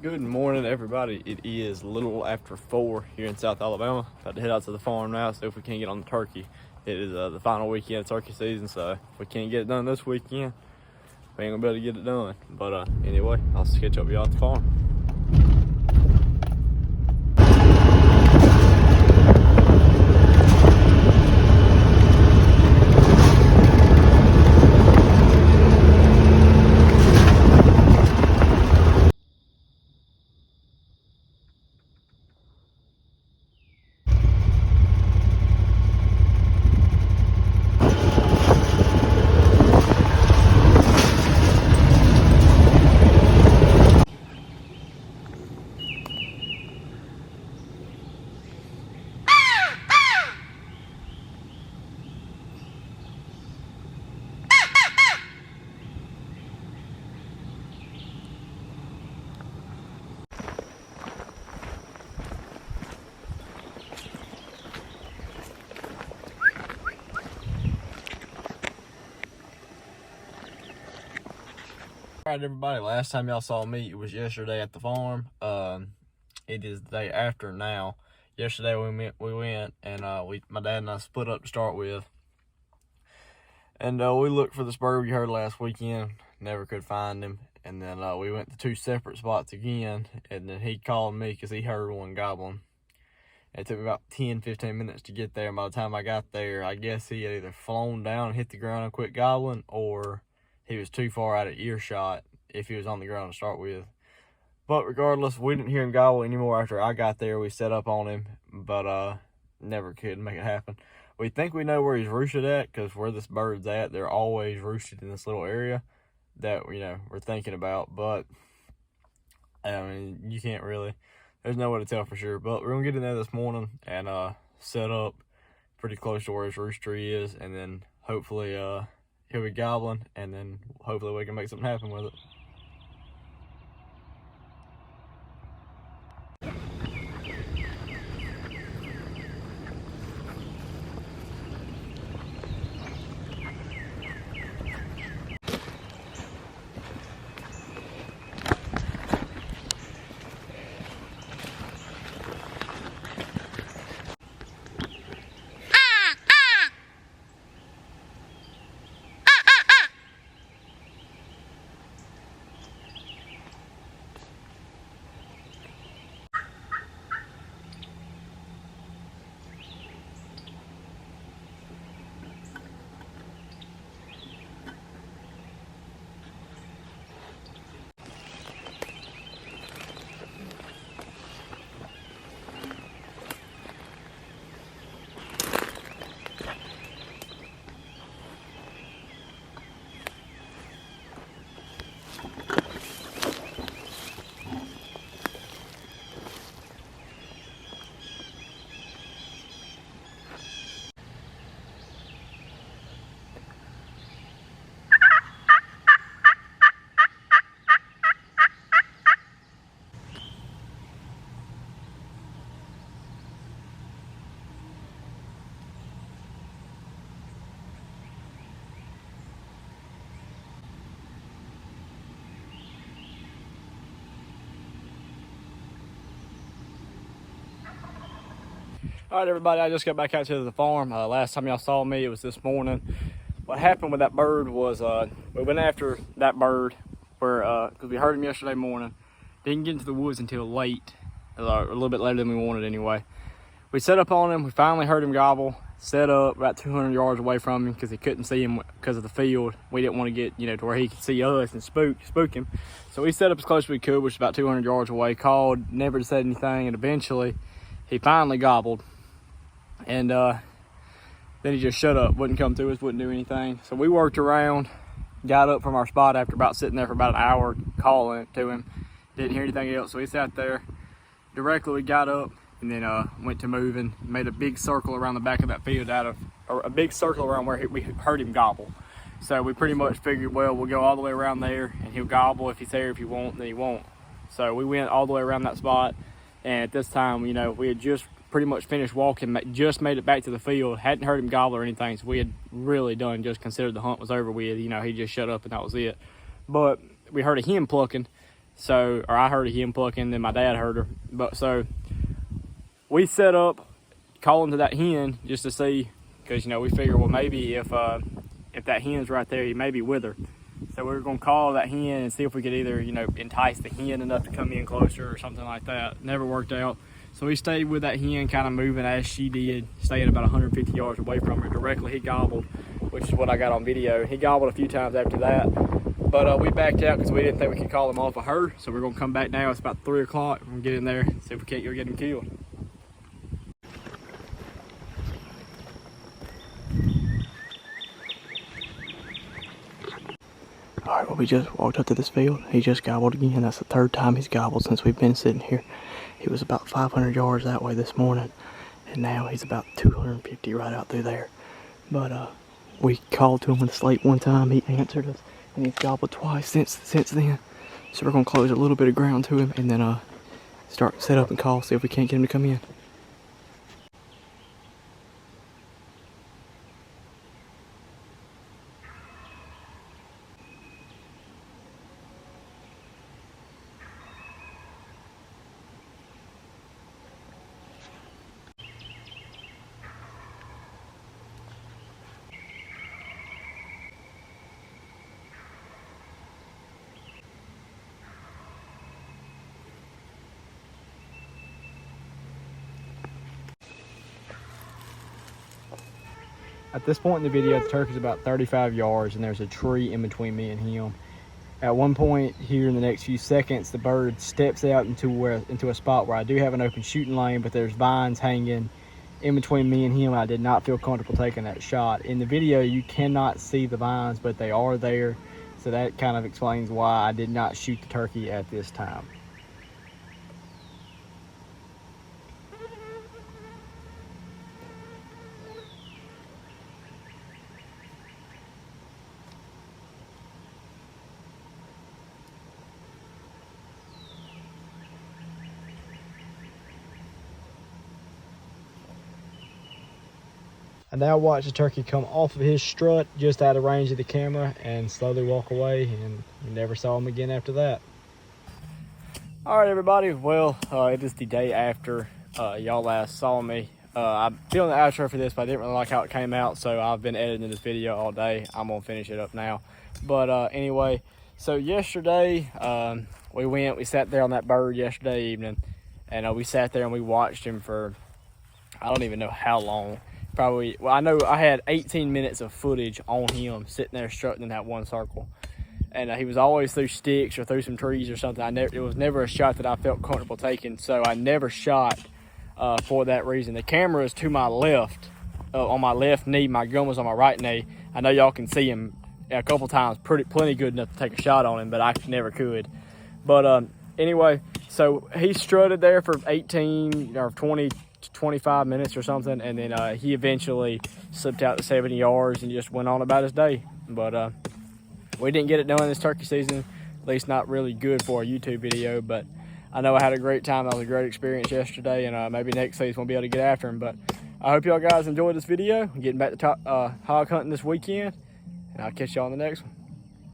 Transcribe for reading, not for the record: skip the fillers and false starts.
Good morning, everybody. It is a little after 4 here in South Alabama. About to head out to the farm now, see if we can get on the turkey. It is the final weekend of turkey season, so if we can't get it done this weekend, we ain't gonna be able to get it done. But anyway, I'll catch up with y'all at the farm. All right, everybody, last time y'all saw me, it was yesterday at the farm. It is the day after now. Yesterday we went and my dad and I split up to start with. And we looked for this bird we heard last weekend, never could find him. And then we went to two separate spots again, and then he called me because he heard one gobbling. It took me about 10-15 minutes to get there. And by the time I got there, I guess he had either flown down and hit the ground and quit gobbling, or he was too far out of earshot if he was on the ground to start with. But regardless, we didn't hear him gobble anymore after I got there. We set up on him, but never could make it happen. We think we know where he's roosted at, because where this bird's at, they're always roosted in this little area that, we're thinking about. But, I mean, you can't really, there's no way to tell for sure. But we're going to get in there this morning and set up pretty close to where his roost tree is, and then hopefully he'll be gobbling, and then hopefully we can make something happen with it. All right, everybody, I just got back out to the farm. Last time y'all saw me, it was this morning. What happened with that bird was we went after that bird because we heard him yesterday morning. Didn't get into the woods until late, a little bit later than we wanted anyway. We set up on him. We finally heard him gobble. Set up about 200 yards away from him because he couldn't see him because of the field. We didn't want to get, to where he could see us and spook him. So we set up as close as we could, which is about 200 yards away. Called, never said anything, and eventually he finally gobbled. And then he just shut up, wouldn't come through us, wouldn't do anything. So we worked around, got up from our spot after about sitting there for about an hour, calling to him. Didn't hear anything else, so he sat there. Directly we got up and then went to moving, made a big circle around the back of that field or a big circle around where we heard him gobble. So we pretty much figured, well, we'll go all the way around there and he'll gobble. If he's there, if he won't, then he won't. So we went all the way around that spot, and at this time, we had just pretty much finished walking, just made it back to the field, hadn't heard him gobble or anything, so we had really just considered the hunt was over with. He just shut up and that was it. But we heard a hen plucking, So, or I heard him plucking, then my dad heard her. But so we set up calling to that hen just to see, because you know we figure, well, maybe if that hen's right there, he may be with her. So we were gonna call that hen and see if we could either, you know, entice the hen enough to come in closer or something like that. Never worked out. So we stayed with that hen, kind of moving as she did, staying about 150 yards away from her. Directly he gobbled, which is what I got on video. He gobbled a few times after that, but we backed out because we didn't think we could call him off of her. So we're gonna come back now. It's about 3 o'clock. We're gonna get in there, see if we can't go get him killed. All right, well, we just walked up to this field. He just gobbled again. That's the 3rd time he's gobbled since we've been sitting here. He was about 500 yards that way this morning, and now he's about 250 right out through there. But we called to him with a slate one time. He answered us, and he's gobbled twice since then. So we're gonna close a little bit of ground to him, and then set up and call, see if we can't get him to come in. At this point in the video, the turkey's about 35 yards, and there's a tree in between me and him. At one point here in the next few seconds, the bird steps out into a spot where I do have an open shooting lane, but there's vines hanging in between me and him. I did not feel comfortable taking that shot. In the video, you cannot see the vines, but they are there. So that kind of explains why I did not shoot the turkey at this time. I now watch the turkey come off of his strut just out of range of the camera and slowly walk away, and we never saw him again after that. All right, everybody. Well, it is the day after y'all last saw me. I'm feeling the outro for this, but I didn't really like how it came out, so I've been editing this video all day. I'm gonna finish it up now. But anyway, so yesterday we sat there on that bird yesterday evening, and we sat there and we watched him for I don't even know how long. Probably, well, I know I had 18 minutes of footage on him sitting there strutting in that one circle, and he was always through sticks or through some trees or something. It was never a shot that I felt comfortable taking, so I never shot for that reason. The camera is to my left, on my left knee. My gun was on my right knee. I know y'all can see him a couple times, plenty good enough to take a shot on him, but I never could. But anyway, so he strutted there for 18 or 20 to 25 minutes or something, and then he eventually slipped out to 70 yards and just went on about his day. But we didn't get it done this turkey season, at least not really good for a YouTube video. But I know I had a great time. That was a great experience yesterday, and maybe next season we'll be able to get after him. But I hope y'all guys enjoyed this video. I'm getting back to hog hunting this weekend, and I'll catch y'all on the next one.